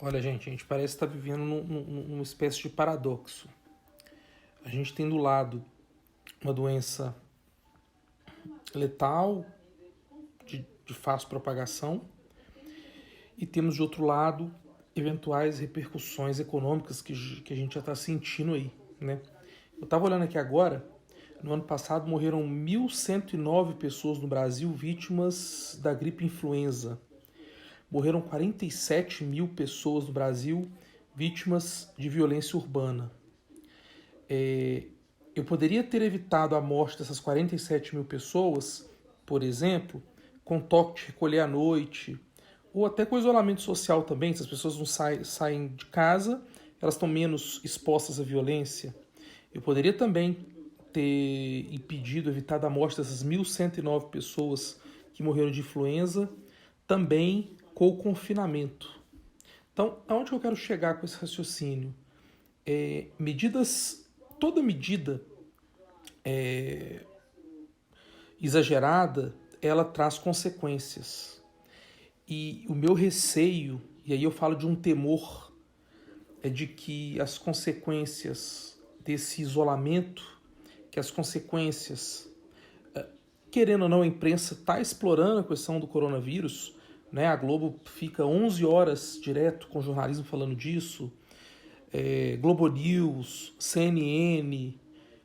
Olha, gente, a gente parece estar vivendo numa espécie de paradoxo. A gente tem do lado uma doença letal, de fácil propagação, e temos de outro lado eventuais repercussões econômicas que a gente já está sentindo aí, né? Eu estava olhando aqui agora, no ano passado morreram 1.109 pessoas no Brasil vítimas da gripe influenza. Morreram 47 mil pessoas no Brasil vítimas de violência urbana. Eu poderia ter evitado a morte dessas 47 mil pessoas, por exemplo, com toque de recolher à noite, ou até com isolamento social também. Se as pessoas não saem de casa, elas estão menos expostas à violência. Eu poderia também ter impedido, evitado a morte dessas 1.109 pessoas que morreram de influenza, também com o confinamento. Então, aonde eu quero chegar com esse raciocínio? Toda medida exagerada, ela traz consequências. E o meu receio, e aí eu falo de um temor, é de que as consequências desse isolamento, que as consequências, querendo ou não, a imprensa está explorando a questão do coronavírus, né? A Globo fica 11 horas direto com o jornalismo falando disso, Globo News, CNN,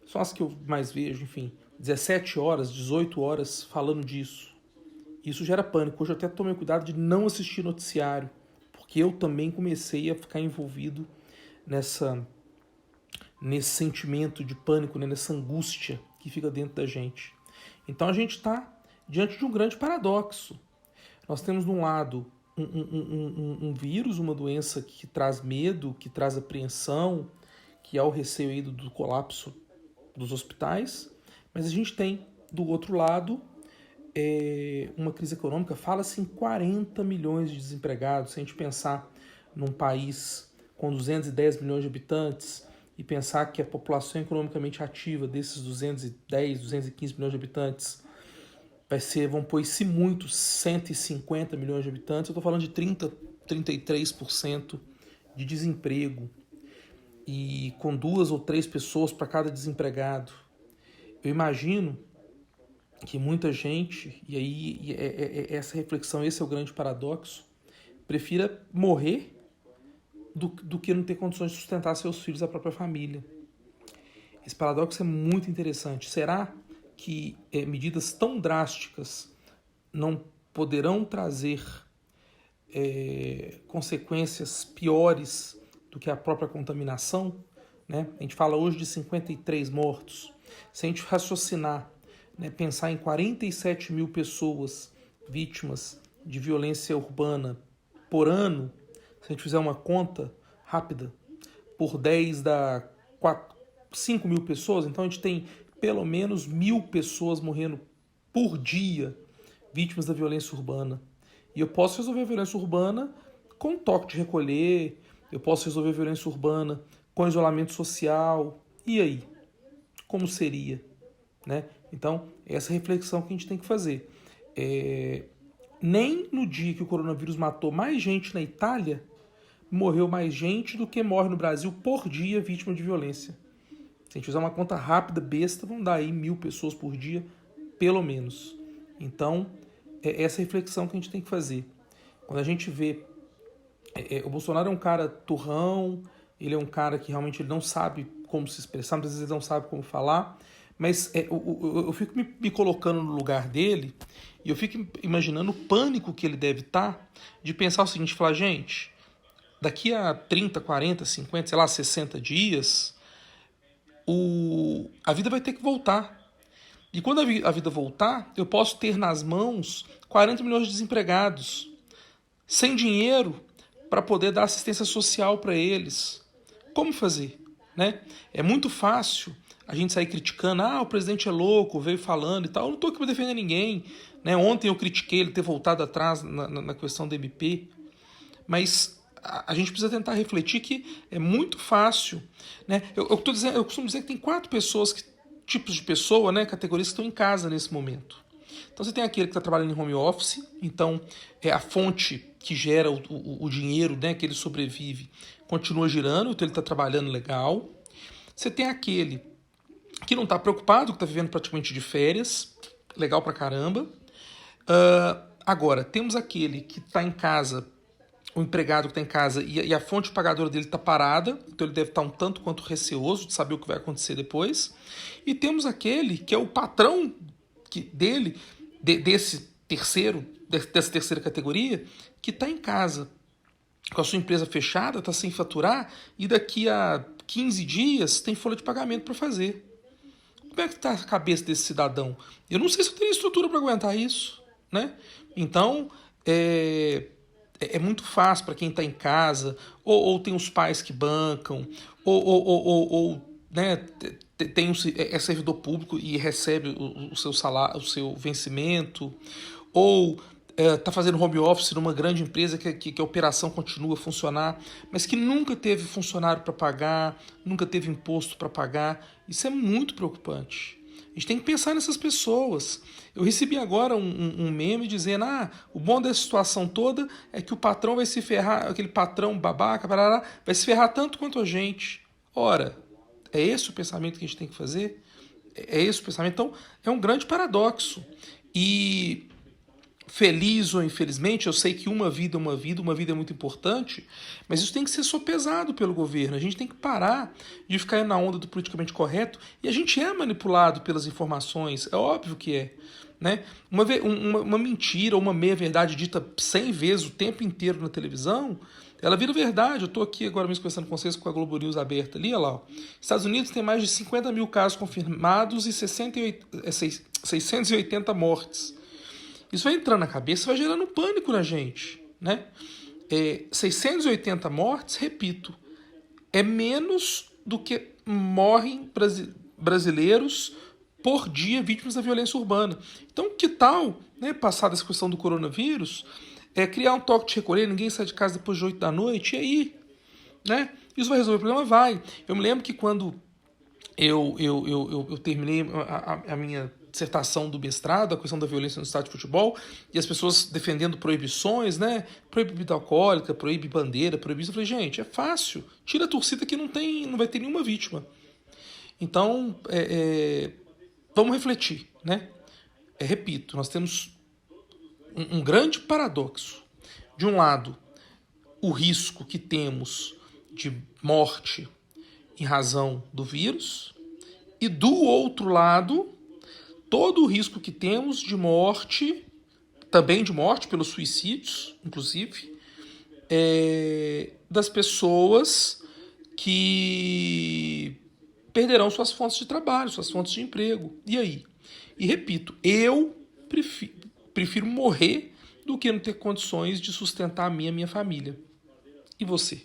são as que eu mais vejo, enfim, 17 horas, 18 horas falando disso. Isso gera pânico. Hoje eu até tomei cuidado de não assistir noticiário, porque eu também comecei a ficar envolvido nesse sentimento de pânico, né? Nessa angústia que fica dentro da gente. Então a gente está diante de um grande paradoxo. Nós temos, de um lado, um vírus, uma doença que traz medo, que traz apreensão, que há o receio aí do colapso dos hospitais, mas a gente tem, do outro lado, uma crise econômica. Fala-se em 40 milhões de desempregados. Se a gente pensar num país com 210 milhões de habitantes e pensar que a população economicamente ativa desses 210, 215 milhões de habitantes vão pôr-se muito 150 milhões de habitantes, eu estou falando de 33% de desemprego, e com 2 ou 3 pessoas para cada desempregado. Eu imagino que muita gente, e aí essa reflexão, esse é o grande paradoxo, prefira morrer do que não ter condições de sustentar seus filhos e a própria família. Esse paradoxo é muito interessante. Será que medidas tão drásticas não poderão trazer consequências piores do que a própria contaminação? Né? A gente fala hoje de 53 mortos. Se a gente raciocinar, né, pensar em 47 mil pessoas vítimas de violência urbana por ano, se a gente fizer uma conta rápida, por 10 dá 5 mil pessoas, então a gente tem pelo menos 1.000 pessoas morrendo por dia vítimas da violência urbana. E eu posso resolver a violência urbana com toque de recolher, eu posso resolver a violência urbana com isolamento social. E aí? Como seria? Né? Então, essa reflexão que a gente tem que fazer. Nem no dia que o coronavírus matou mais gente na Itália, morreu mais gente do que morre no Brasil por dia vítima de violência. Se a gente fizer uma conta rápida, besta, vão dar aí 1.000 pessoas por dia, pelo menos. Então, é essa reflexão que a gente tem que fazer. Quando a gente vê... o Bolsonaro é um cara turrão, ele é um cara que realmente ele não sabe como se expressar, muitas vezes ele não sabe como falar, mas eu fico me colocando no lugar dele e eu fico imaginando o pânico que ele deve estar de pensar o seguinte, falar, gente, daqui a 30, 40, 50, sei lá, 60 dias, a vida vai ter que voltar. E quando a vida voltar, eu posso ter nas mãos 40 milhões de desempregados, sem dinheiro para poder dar assistência social para eles. Como fazer? Né? É muito fácil a gente sair criticando, o presidente é louco, veio falando e tal. Eu não estou aqui para defender ninguém. Né? Ontem eu critiquei ele ter voltado atrás na questão do MP, mas a gente precisa tentar refletir que é muito fácil. Né? Eu costumo dizer que tem 4 tipos de pessoa, né, categorias que estão em casa nesse momento. Então você tem aquele que está trabalhando em home office, então a fonte que gera o dinheiro, né, que ele sobrevive, continua girando, então ele está trabalhando legal. Você tem aquele que não está preocupado, que está vivendo praticamente de férias, legal pra caramba. Agora, temos aquele que está em casa, o empregado que está em casa e a fonte pagadora dele está parada, então ele deve estar um tanto quanto receoso de saber o que vai acontecer depois. E temos aquele que é o patrão dele, dessa terceira categoria, que está em casa com a sua empresa fechada, está sem faturar e daqui a 15 dias tem folha de pagamento para fazer. Como é que está a cabeça desse cidadão? Eu não sei se eu teria estrutura para aguentar isso, né? Então, é muito fácil para quem está em casa, ou tem os pais que bancam, ou né, é servidor público e recebe o seu salário, o seu vencimento, ou está fazendo home office numa grande empresa que a operação continua a funcionar, mas que nunca teve funcionário para pagar, nunca teve imposto para pagar. Isso é muito preocupante. A gente tem que pensar nessas pessoas. Eu recebi agora um meme dizendo: o bom dessa situação toda é que o patrão vai se ferrar, aquele patrão babaca, vai se ferrar tanto quanto a gente. Ora, é esse o pensamento que a gente tem que fazer? É esse o pensamento? Então, é um grande paradoxo. E feliz ou infelizmente, eu sei que uma vida é muito importante, mas isso tem que ser sopesado pelo governo. A gente tem que parar de ficar na onda do politicamente correto, e a gente é manipulado pelas informações, é óbvio que é. Né? Uma mentira ou uma meia-verdade dita 100 vezes o tempo inteiro na televisão, ela vira verdade. Eu estou aqui agora mesmo conversando com vocês com a Globo News aberta ali, olha lá. Ó. Estados Unidos tem mais de 50 mil casos confirmados e 680 mortes. Isso vai entrando na cabeça e vai gerando pânico na gente, né? 680 mortes, repito, é menos do que morrem brasileiros por dia vítimas da violência urbana. Então, que tal, né, passada essa questão do coronavírus, criar um toque de recolher, ninguém sai de casa depois de 8 da noite, e aí? Né? Isso vai resolver o problema? Vai. Eu me lembro que quando eu terminei a minha dissertação do mestrado, a questão da violência no estádio de futebol, e as pessoas defendendo proibições, né? Proíbe bebida alcoólica, proíbe bandeira, proíbe isso. Eu falei, gente, é fácil. Tira a torcida que não vai ter nenhuma vítima. Então, vamos refletir, né? Repito, nós temos um grande paradoxo. De um lado, o risco que temos de morte em razão do vírus, e do outro lado, todo o risco que temos de morte, também de morte pelos suicídios, inclusive, das pessoas que perderão suas fontes de trabalho, suas fontes de emprego. E aí? E repito, eu prefiro morrer do que não ter condições de sustentar a minha família. E você?